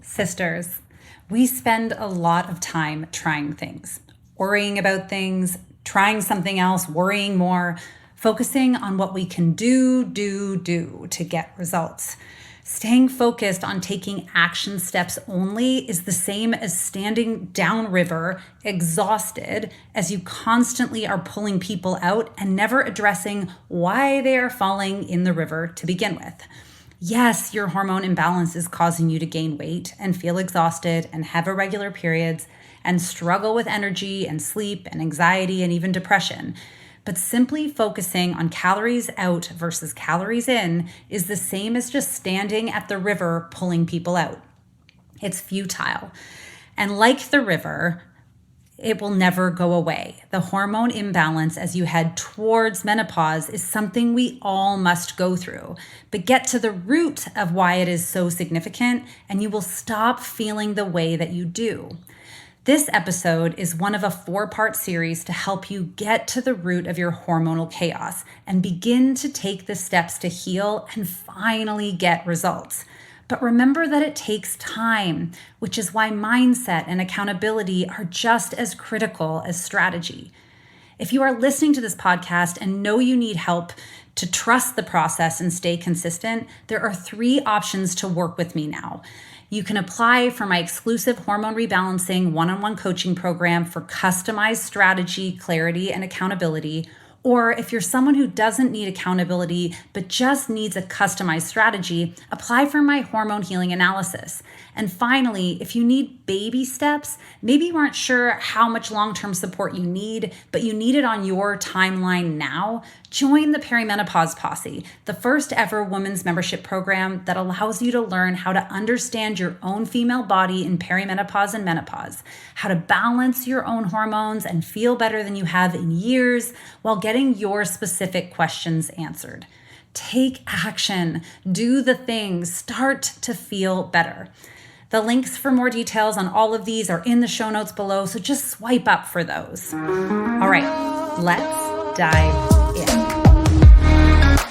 Sisters, we spend a lot of time trying things, worrying about things, trying something else, worrying more, focusing on what we can do to get results. Staying focused on taking action steps only is the same as standing downriver, exhausted, as you constantly are pulling people out and never addressing why they are falling in the river to begin with. Yes, your hormone imbalance is causing you to gain weight and feel exhausted and have irregular periods and struggle with energy and sleep and anxiety and even depression. But simply focusing on calories out versus calories in is the same as just standing at the river pulling people out. It's futile. And like the river, it will never go away. The hormone imbalance as you head towards menopause is something we all must go through. But get to the root of why it is so significant, and you will stop feeling the way that you do. This episode is one of a 4-part series to help you get to the root of your hormonal chaos and begin to take the steps to heal and finally get results. But remember that it takes time, which is why mindset and accountability are just as critical as strategy. If you are listening to this podcast and know you need help to trust the process and stay consistent, there are 3 options to work with me now. You can apply for my exclusive hormone rebalancing one-on-one coaching program for customized strategy, clarity, and accountability. Or if you're someone who doesn't need accountability but just needs a customized strategy, apply for my hormone healing analysis. And finally, if you need baby steps, maybe you aren't sure how much long-term support you need, but you need it on your timeline now, join the Perimenopause Posse, the first ever women's membership program that allows you to learn how to understand your own female body in perimenopause and menopause, how to balance your own hormones and feel better than you have in years while getting your specific questions answered. Take action, do the things, start to feel better. The links for more details on all of these are in the show notes below, so just swipe up for those. All right, let's dive in.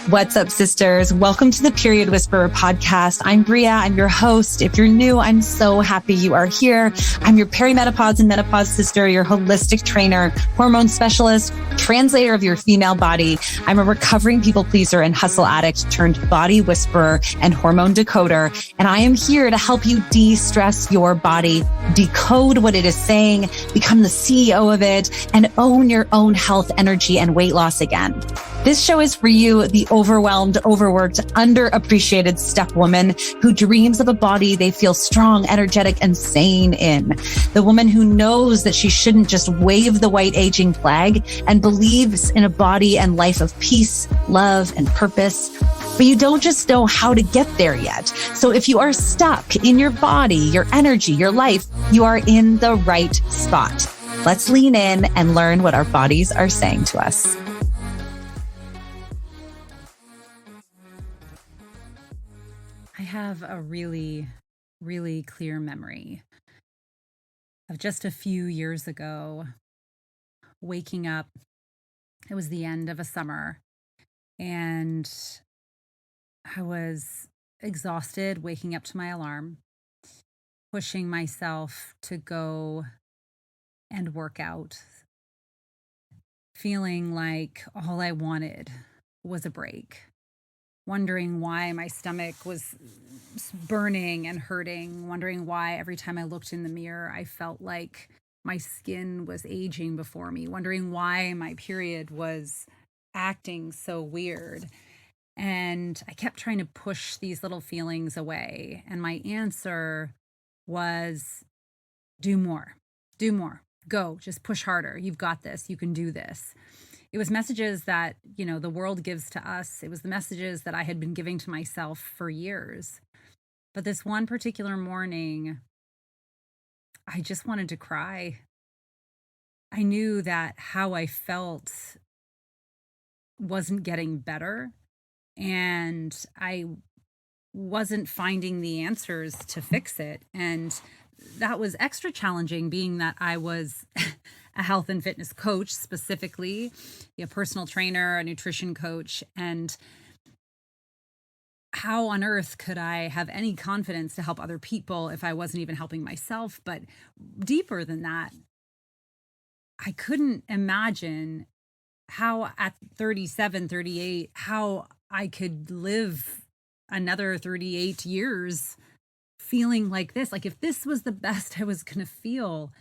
What's up, sisters? Welcome to the Period Whisperer podcast. I'm Bria. I'm your host. If you're new, I'm so happy you are here. I'm your perimenopause and menopause sister, your holistic trainer, hormone specialist, translator of your female body. I'm a recovering people pleaser and hustle addict turned body whisperer and hormone decoder. And I am here to help you de-stress your body, decode what it is saying, become the CEO of it, and own your own health, energy, and weight loss again. This show is for you, the overwhelmed, overworked, underappreciated step woman who dreams of a body they feel strong, energetic, and sane in. The woman who knows that she shouldn't just wave the white aging flag and believes in a body and life of peace, love, and purpose. But you don't just know how to get there yet. So if you are stuck in your body, your energy, your life, you are in the right spot. Let's lean in and learn what our bodies are saying to us. I have a really, really clear memory of just a few years ago waking up. It was the end of a summer and I was exhausted waking up to my alarm, pushing myself to go and work out, feeling like all I wanted was a break. Wondering why my stomach was burning and hurting, wondering why every time I looked in the mirror, I felt like my skin was aging before me, wondering why my period was acting so weird. And I kept trying to push these little feelings away. And my answer was, do more, go, just push harder. You've got this, you can do this. It was messages that, the world gives to us. It was the messages that I had been giving to myself for years. But this one particular morning, I just wanted to cry. I knew that how I felt wasn't getting better, and I wasn't finding the answers to fix it. And that was extra challenging, being that I was a health and fitness coach, specifically a personal trainer, a nutrition coach. And how on earth could I have any confidence to help other people if I wasn't even helping myself? But deeper than that, I couldn't imagine how at 37, 38, how I could live another 38 years feeling like this. Like if this was the best I was going to feel,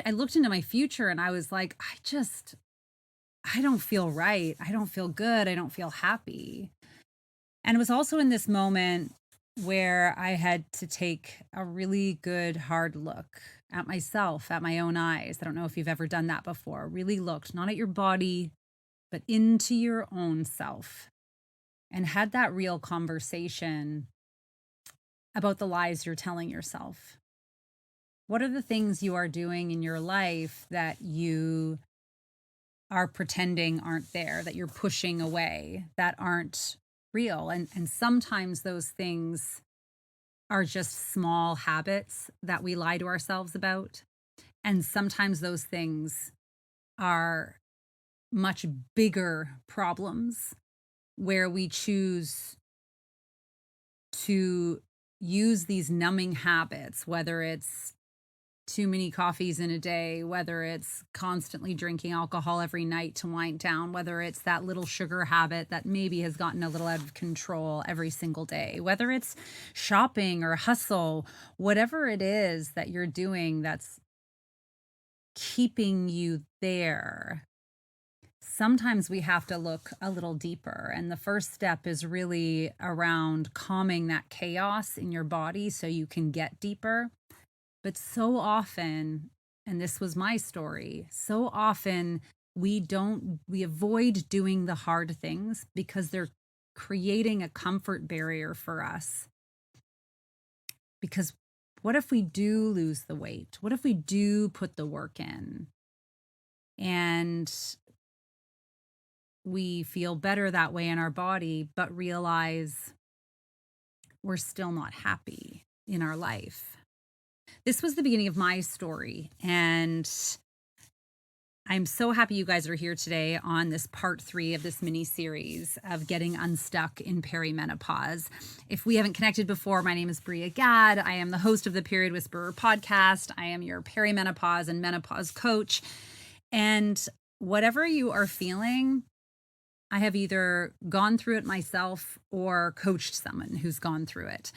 I looked into my future and I was like, I don't feel right. I don't feel good. I don't feel happy. And it was also in this moment where I had to take a really good hard look at myself, at my own eyes. I don't know if you've ever done that before. Really looked not at your body, but into your own self and had that real conversation about the lies you're telling yourself. What are the things you are doing in your life that you are pretending aren't there, that you're pushing away, that aren't real? And sometimes those things are just small habits that we lie to ourselves about. And sometimes those things are much bigger problems where we choose to use these numbing habits, whether it's too many coffees in a day, whether it's constantly drinking alcohol every night to wind down, whether it's that little sugar habit that maybe has gotten a little out of control every single day, whether it's shopping or hustle, whatever it is that you're doing that's keeping you there. Sometimes we have to look a little deeper. And the first step is really around calming that chaos in your body so you can get deeper. But so often, and this was my story, so often we avoid doing the hard things because they're creating a comfort barrier for us. Because what if we do lose the weight? What if we do put the work in? And we feel better that way in our body, but realize we're still not happy in our life. This was the beginning of my story, and I'm so happy you guys are here today on this part 3 of this mini series of getting unstuck in perimenopause. If we haven't connected before, my name is Bria Gadd. I am the host of the Period Whisperer podcast. I am your perimenopause and menopause coach. And whatever you are feeling, I have either gone through it myself or coached someone who's gone through it.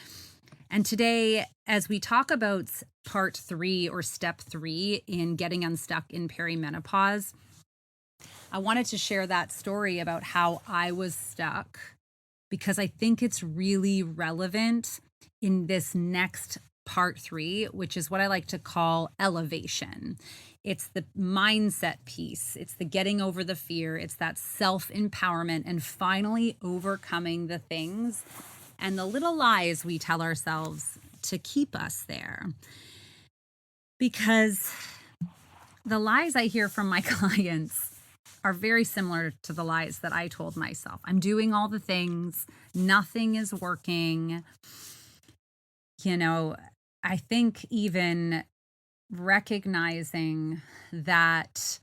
And today, as we talk about part 3 or step 3 in getting unstuck in perimenopause, I wanted to share that story about how I was stuck because I think it's really relevant in this next part 3, which is what I like to call elevation. It's the mindset piece. It's the getting over the fear. It's that self-empowerment and finally overcoming the things and the little lies we tell ourselves to keep us there. Because the lies I hear from my clients are very similar to the lies that I told myself. I'm doing all the things, nothing is working. I think even recognizing that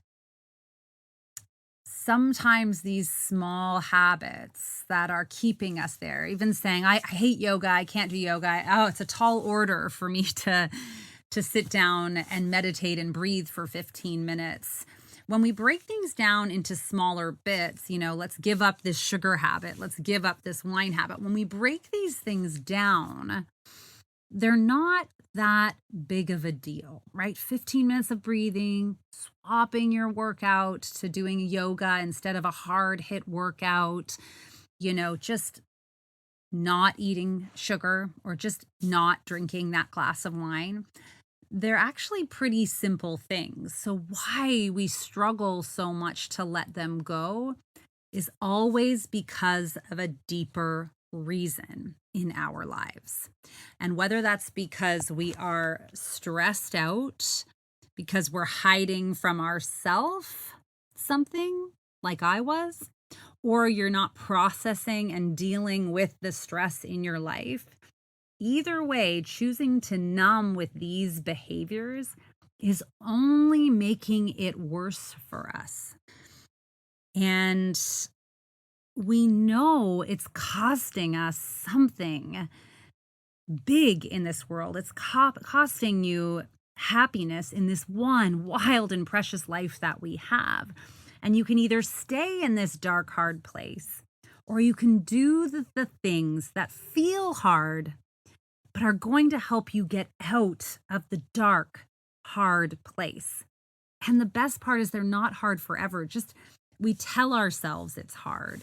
sometimes these small habits that are keeping us there, even saying, I hate yoga, I can't do yoga. Oh, it's a tall order for me to sit down and meditate and breathe for 15 minutes. When we break things down into smaller bits, let's give up this sugar habit. Let's give up this wine habit. When we break these things down, they're not that big of a deal, right? 15 minutes of breathing, swapping your workout to doing yoga instead of a hard hit workout, just not eating sugar or just not drinking that glass of wine. They're actually pretty simple things. So why we struggle so much to let them go is always because of a deeper reason in our lives. And whether that's because we are stressed out, because we're hiding from ourself something like I was, or you're not processing and dealing with the stress in your life, either way, choosing to numb with these behaviors is only making it worse for us. And we know it's costing us something big in this world. It's costing you happiness in this one wild and precious life that we have. And you can either stay in this dark, hard place, or you can do the things that feel hard, but are going to help you get out of the dark, hard place. And the best part is they're not hard forever. Just we tell ourselves it's hard.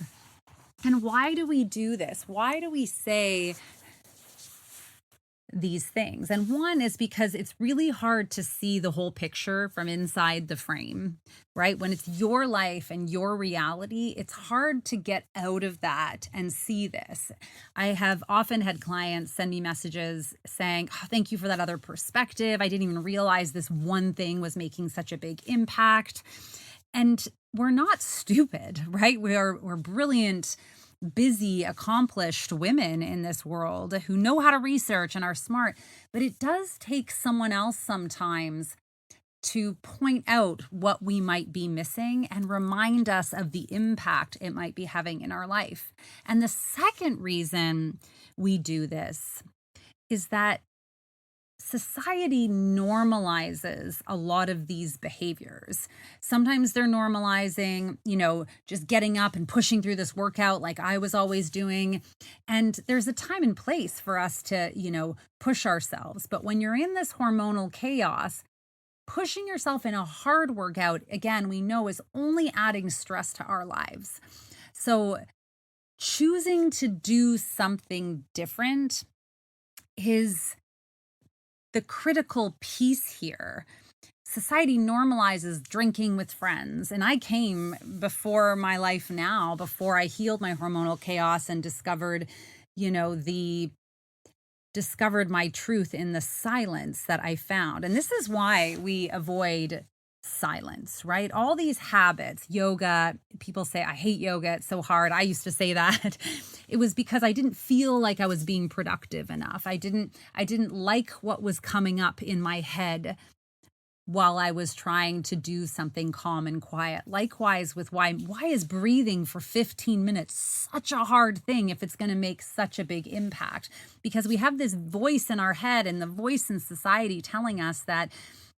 And why do we do this? Why do we say these things? And one is because it's really hard to see the whole picture from inside the frame, right? When it's your life and your reality, it's hard to get out of that and see this. I have often had clients send me messages saying, oh, thank you for that other perspective. I didn't even realize this one thing was making such a big impact. And we're not stupid, right? We're brilliant, busy, accomplished women in this world who know how to research and are smart. But it does take someone else sometimes to point out what we might be missing and remind us of the impact it might be having in our life. And the second reason we do this is that society normalizes a lot of these behaviors. Sometimes they're normalizing, just getting up and pushing through this workout like I was always doing. And there's a time and place for us to, push ourselves. But when you're in this hormonal chaos, pushing yourself in a hard workout, again, we know is only adding stress to our lives. So choosing to do something different is the critical piece here. Society normalizes drinking with friends. And I came before my life now, before I healed my hormonal chaos and discovered my truth in the silence that I found. And this is why we avoid silence, right? All these habits, yoga, people say, I hate yoga, it's so hard. I used to say that. It was because I didn't feel like I was being productive enough. I didn't like what was coming up in my head while I was trying to do something calm and quiet. Likewise with why is breathing for 15 minutes such a hard thing if it's going to make such a big impact? Because we have this voice in our head and the voice in society telling us that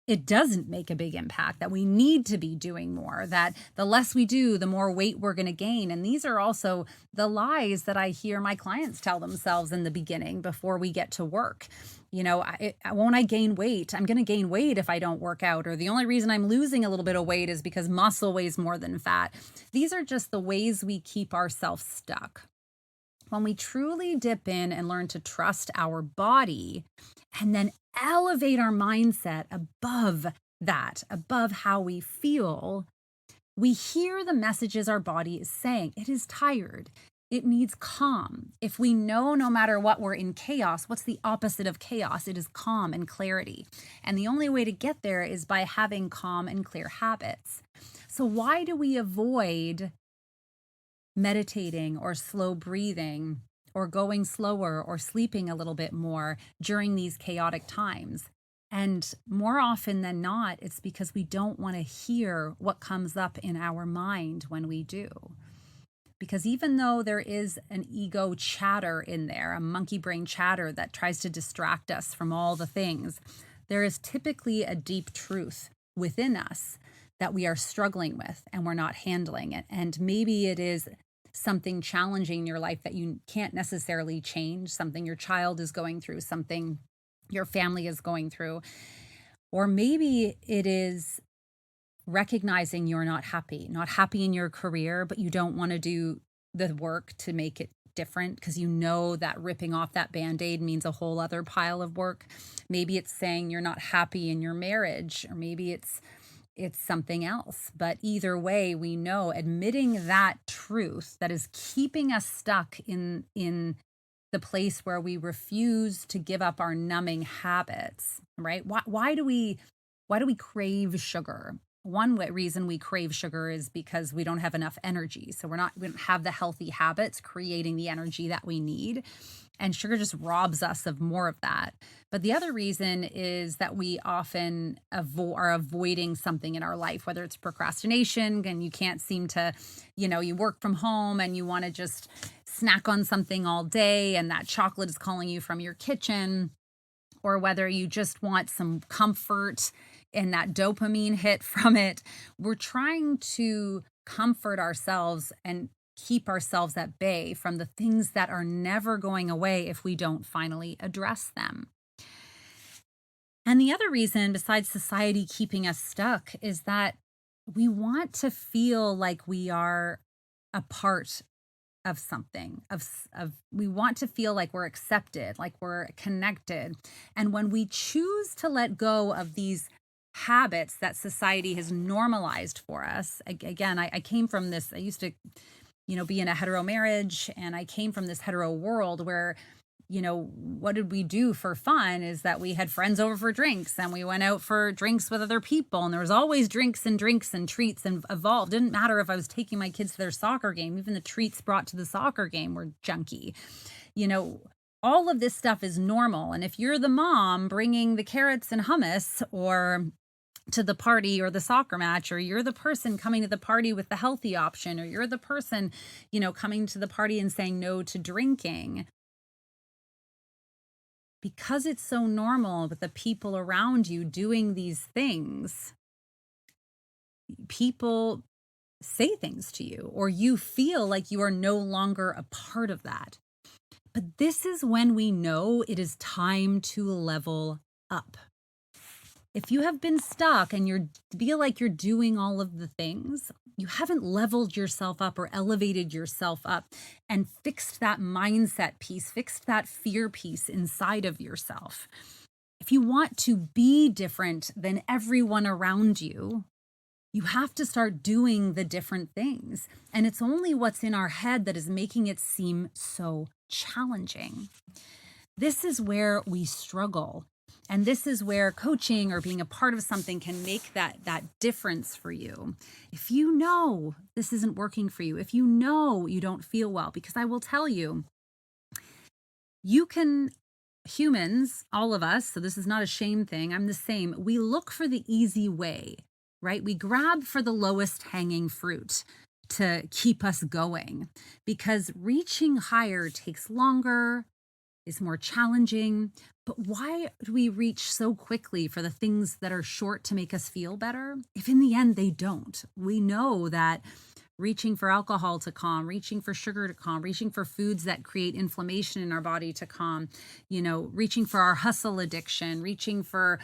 it doesn't make a big impact, that we need to be doing more, that the less we do, the more weight we're going to gain. And these are also the lies that I hear my clients tell themselves in the beginning before we get to work. Won't I gain weight? I'm going to gain weight if I don't work out. Or the only reason I'm losing a little bit of weight is because muscle weighs more than fat. These are just the ways we keep ourselves stuck. When we truly dip in and learn to trust our body and then elevate our mindset above that, above how we feel, we hear the messages our body is saying. It is tired. It needs calm. If we know no matter what we're in chaos, what's the opposite of chaos? It is calm and clarity. And the only way to get there is by having calm and clear habits. So why do we avoid meditating or slow breathing or going slower or sleeping a little bit more during these chaotic times? And more often than not, it's because we don't want to hear what comes up in our mind when we do. Because even though there is an ego chatter in there, a monkey brain chatter that tries to distract us from all the things, there is typically a deep truth within us that we are struggling with and we're not handling it. And maybe it is something challenging in your life that you can't necessarily change, something your child is going through, something your family is going through. Or maybe it is recognizing you're not happy in your career, but you don't want to do the work to make it different because you know that ripping off that Band-Aid means a whole other pile of work. Maybe it's saying you're not happy in your marriage, or maybe it's something else. But either way, we know admitting that truth that is keeping us stuck in the place where we refuse to give up our numbing habits, right? Why do we crave sugar? reason we crave sugar is because we don't have enough energy. So we don't have the healthy habits creating the energy that we need. And sugar just robs us of more of that. But the other reason is that we often are avoiding something in our life, whether it's procrastination and you can't seem to, you work from home and you want to just snack on something all day and that chocolate is calling you from your kitchen, or whether you just want some comfort and that dopamine hit from it. We're trying to comfort ourselves and keep ourselves at bay from the things that are never going away if we don't finally address them. And the other reason, besides society keeping us stuck, is that we want to feel like we are a part of something, we want to feel like we're accepted, like we're connected. And when we choose to let go of these habits that society has normalized for us, again, I came from this, I used to be in a hetero marriage, and I came from this hetero world where, what did we do for fun is that we had friends over for drinks and we went out for drinks with other people. And there was always drinks and treats and evolved. Didn't matter if I was taking my kids to their soccer game, even the treats brought to the soccer game were junky. All of this stuff is normal. And if you're the mom bringing the carrots and hummus or to the party or the soccer match, or you're the person coming to the party with the healthy option, or you're the person, coming to the party and saying no to drinking, because it's so normal with the people around you doing these things, people say things to you, or you feel like you are no longer a part of that. But this is when we know it is time to level up. If you have been stuck and you feel like you're doing all of the things, you haven't leveled yourself up or elevated yourself up and fixed that mindset piece, fixed that fear piece inside of yourself. If you want to be different than everyone around you, you have to start doing the different things. And it's only what's in our head that is making it seem so challenging. This is where we struggle. And this is where coaching or being a part of something can make that difference for you. If you know this isn't working for you, if you know you don't feel well, because I will tell you, humans, all of us, so this is not a shame thing, I'm the same, we look for the easy way, right? We grab for the lowest hanging fruit to keep us going, because reaching higher takes longer, is more challenging. But why do we reach so quickly for the things that are short to make us feel better, if in the end they don't? We know that reaching for alcohol to calm, reaching for sugar to calm, reaching for foods that create inflammation in our body to calm, reaching for our hustle addiction, reaching for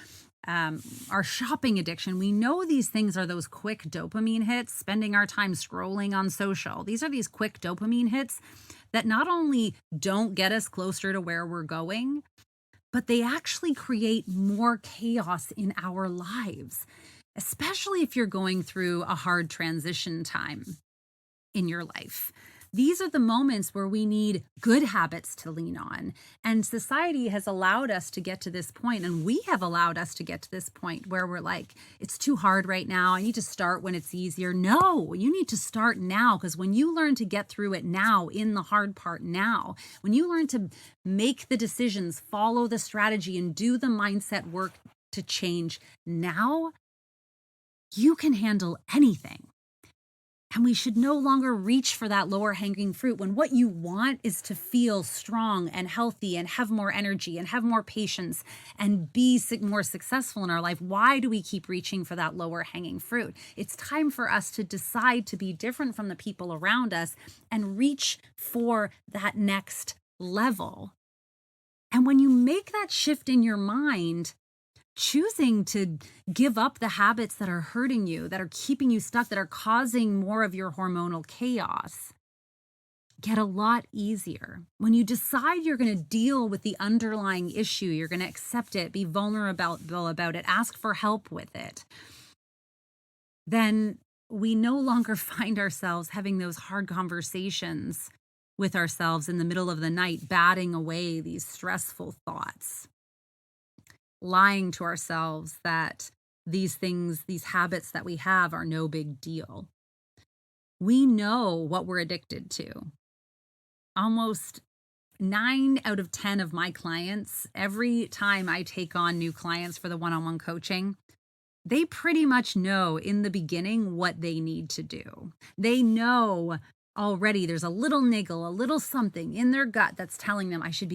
our shopping addiction. We know these things are those quick dopamine hits, spending our time scrolling on social. These are these quick dopamine hits that not only don't get us closer to where we're going, but they actually create more chaos in our lives, especially if you're going through a hard transition time in your life. These are the moments where we need good habits to lean on. And society has allowed us to get to this point, and we have allowed us to get to this point where we're like, it's too hard right now. I need to start when it's easier. No, you need to start now, because when you learn to get through it now, in the hard part now, when you learn to make the decisions, follow the strategy, and do the mindset work to change now, you can handle anything. And we should no longer reach for that lower hanging fruit when what you want is to feel strong and healthy and have more energy and have more patience and be more successful in our life. Why do we keep reaching for that lower hanging fruit? It's time for us to decide to be different from the people around us and reach for that next level. And when you make that shift in your mind, choosing to give up the habits that are hurting you, that are keeping you stuck, that are causing more of your hormonal chaos, get a lot easier. When you decide you're going to deal with the underlying issue, you're going to accept it, be vulnerable about it, ask for help with it, then we no longer find ourselves having those hard conversations with ourselves in the middle of the night, batting away these stressful thoughts, lying to ourselves that these things, these habits that we have are no big deal. We know what we're addicted to. Almost 9 out of 10 of my clients, every time I take on new clients for the one-on-one coaching, they pretty much know in the beginning what they need to do. They know already there's a little niggle, a little something in their gut that's telling them I should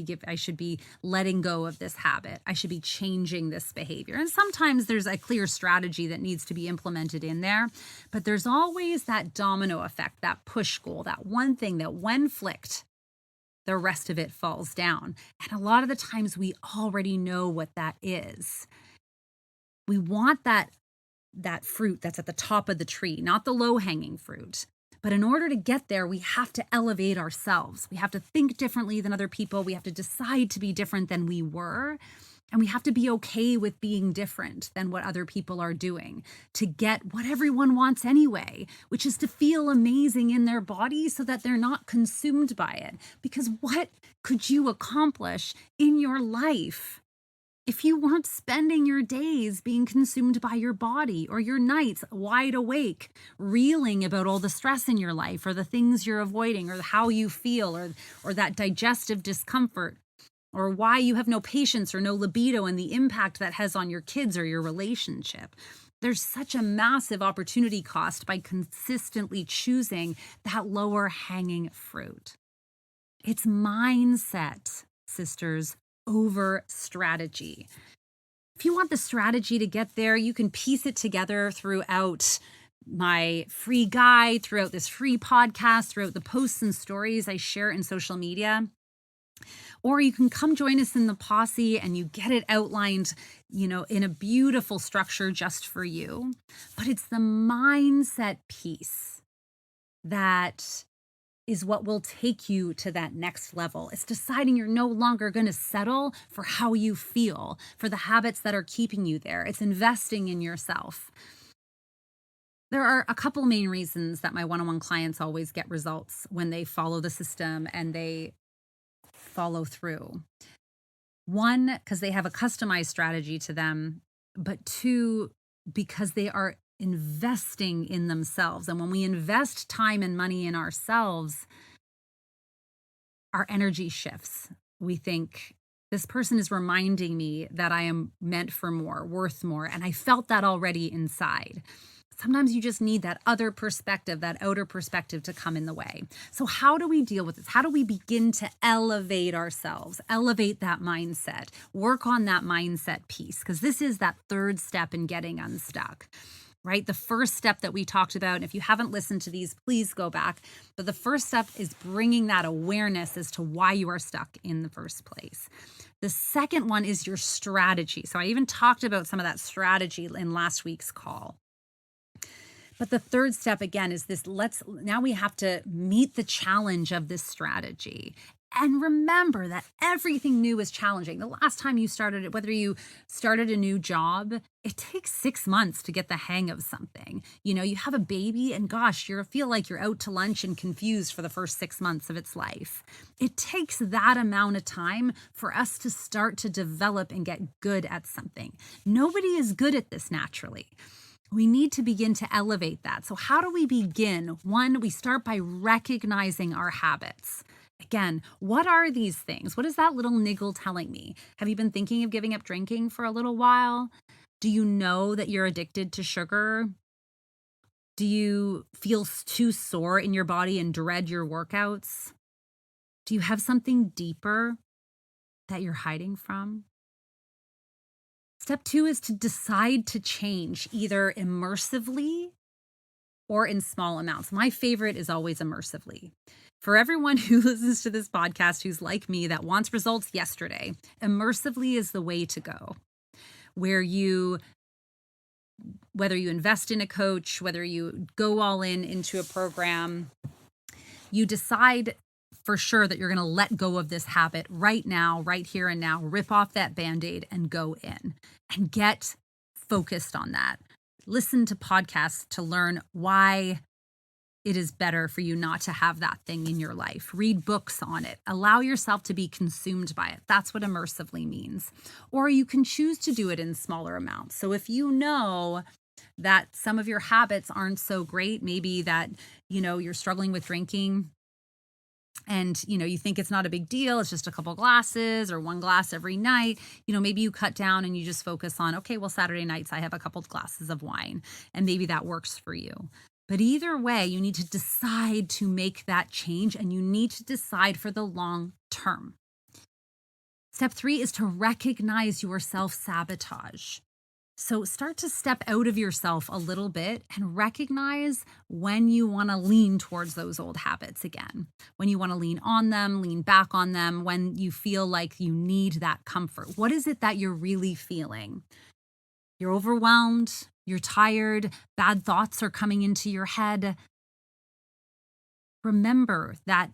be letting go of this habit. I should be changing this behavior. And sometimes there's a clear strategy that needs to be implemented in there, but there's always that domino effect, that push goal, that one thing that when flicked, the rest of it falls down. And a lot of the times we already know what that is. We want that fruit that's at the top of the tree, not the low-hanging fruit. But in order to get there, we have to elevate ourselves. We have to think differently than other people. We have to decide to be different than we were. And we have to be okay with being different than what other people are doing to get what everyone wants anyway, which is to feel amazing in their body so that they're not consumed by it. Because what could you accomplish in your life if you weren't spending your days being consumed by your body, or your nights wide awake, reeling about all the stress in your life, or the things you're avoiding, or how you feel, or that digestive discomfort, or why you have no patience or no libido, and the impact that has on your kids or your relationship? There's such a massive opportunity cost by consistently choosing that lower hanging fruit. It's mindset, sisters, over strategy. If you want the strategy to get there, you can piece it together throughout my free guide, throughout this free podcast, throughout the posts and stories I share in social media. Or you can come join us in the posse and you get it outlined, in a beautiful structure just for you. But it's the mindset piece that is what will take you to that next level. It's deciding you're no longer going to settle for how you feel, for the habits that are keeping you there. It's investing in yourself. There are a couple main reasons that my one-on-one clients always get results when they follow the system and they follow through. One, because they have a customized strategy to them, but two, because they are investing in themselves. And when we invest time and money in ourselves, our energy shifts. We think, this person is reminding me that I am meant for more, worth more. And I felt that already inside. Sometimes you just need that other perspective, that outer perspective to come in the way. So how do we deal with this? How do we begin to elevate ourselves, elevate that mindset, work on that mindset piece? Because this is that third step in getting unstuck. Right? The first step that we talked about, and if you haven't listened to these, please go back. But the first step is bringing that awareness as to why you are stuck in the first place. The second one is your strategy. So I even talked about some of that strategy in last week's call. But the third step, again, is this, now we have to meet the challenge of this strategy. And remember that everything new is challenging. The last time you started it, whether you started a new job, it takes 6 months to get the hang of something. You have a baby and gosh, you feel like you're out to lunch and confused for the first 6 months of its life. It takes that amount of time for us to start to develop and get good at something. Nobody is good at this naturally. We need to begin to elevate that. So how do we begin? One, we start by recognizing our habits. Again, what are these things? What is that little niggle telling me? Have you been thinking of giving up drinking for a little while? Do you know that you're addicted to sugar? Do you feel too sore in your body and dread your workouts? Do you have something deeper that you're hiding from? Step 2 is to decide to change either immersively or in small amounts. My favorite is always immersively. For everyone who listens to this podcast who's like me that wants results yesterday, immersively is the way to go. Whether you invest in a coach, whether you go all into a program, you decide for sure that you're going to let go of this habit right now, right here and now, rip off that Band-Aid and go in and get focused on that. Listen to podcasts to learn why it is better for you not to have that thing in your life. Read books on it. Allow yourself to be consumed by it. That's what immersively means. Or you can choose to do it in smaller amounts. So if you know that some of your habits aren't so great, maybe that, you're struggling with drinking and, you think it's not a big deal. It's just a couple glasses or one glass every night. Maybe you cut down and you just focus on, okay, well, Saturday nights I have a couple glasses of wine, and maybe that works for you. But either way, you need to decide to make that change, and you need to decide for the long term. Step 3 is to recognize your self-sabotage. So start to step out of yourself a little bit and recognize when you want to lean towards those old habits again, when you want to lean on them, lean back on them, when you feel like you need that comfort. What is it that you're really feeling? You're overwhelmed, you're tired, bad thoughts are coming into your head. Remember that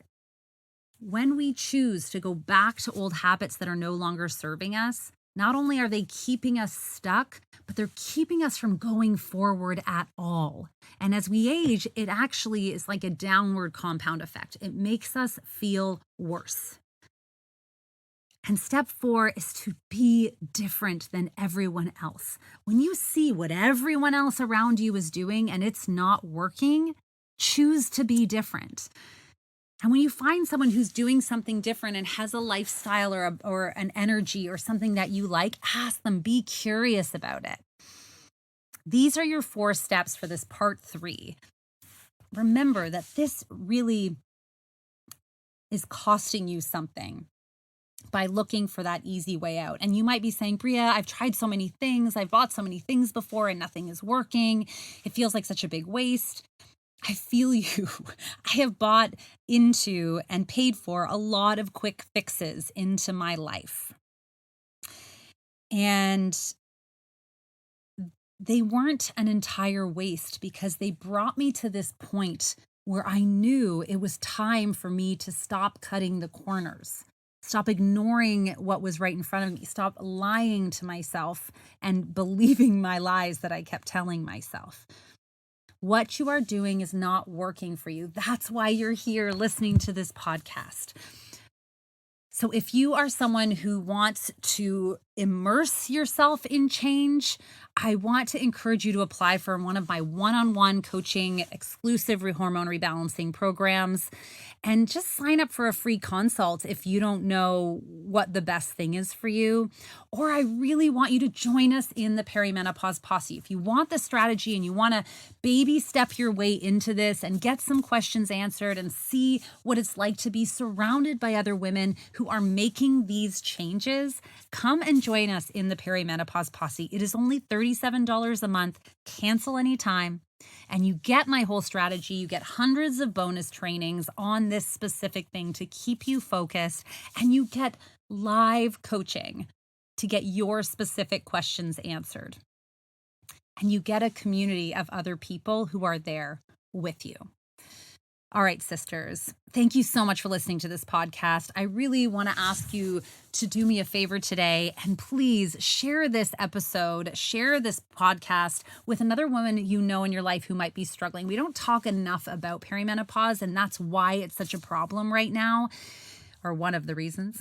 when we choose to go back to old habits that are no longer serving us, not only are they keeping us stuck, but they're keeping us from going forward at all. And as we age, it actually is like a downward compound effect. It makes us feel worse. And step 4 is to be different than everyone else. When you see what everyone else around you is doing and it's not working, choose to be different. And when you find someone who's doing something different and has a lifestyle or an energy or something that you like, ask them, be curious about it. These are your 4 steps for this part 3. Remember that this really is costing you something by looking for that easy way out. And you might be saying, Bria, I've tried so many things. I've bought so many things before and nothing is working. It feels like such a big waste. I feel you. I have bought into and paid for a lot of quick fixes into my life. And they weren't an entire waste because they brought me to this point where I knew it was time for me to stop cutting the corners, stop ignoring what was right in front of me, stop lying to myself and believing my lies that I kept telling myself. What you are doing is not working for you. That's why you're here listening to this podcast. So if you are someone who wants to immerse yourself in change, I want to encourage you to apply for one of my one-on-one coaching exclusive hormone rebalancing programs and just sign up for a free consult if you don't know what the best thing is for you. Or I really want you to join us in the Perimenopause Posse. If you want the strategy and you want to baby step your way into this and get some questions answered and see what it's like to be surrounded by other women who are making these changes, come and join us in the Perimenopause Posse. It is only $37 a month, cancel anytime, and you get my whole strategy. You get hundreds of bonus trainings on this specific thing to keep you focused, and you get live coaching to get your specific questions answered. And you get a community of other people who are there with you. All right, sisters, thank you so much for listening to this podcast. I really want to ask you to do me a favor today and please share this episode, share this podcast with another woman you know in your life who might be struggling. We don't talk enough about perimenopause, and that's why it's such a problem right now, or one of the reasons.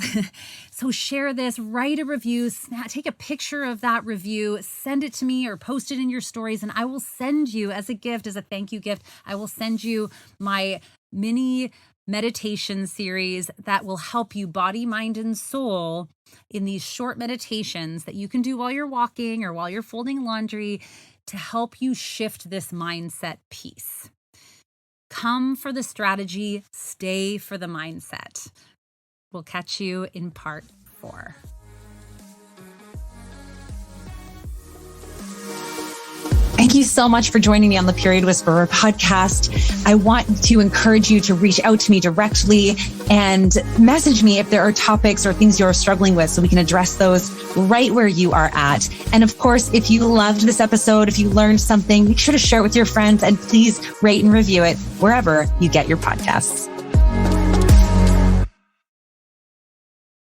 So share this, write a review, take a picture of that review, send it to me or post it in your stories, and I will send you as a gift, as a thank you gift, I will send you my mini meditation series that will help you body, mind, and soul in these short meditations that you can do while you're walking or while you're folding laundry to help you shift this mindset piece. Come for the strategy, stay for the mindset. We'll catch you in part 4. Thank you so much for joining me on the Period Whisperer podcast. I want to encourage you to reach out to me directly and message me if there are topics or things you're struggling with so we can address those right where you are at. And of course, if you loved this episode, if you learned something, make sure to share it with your friends and please rate and review it wherever you get your podcasts.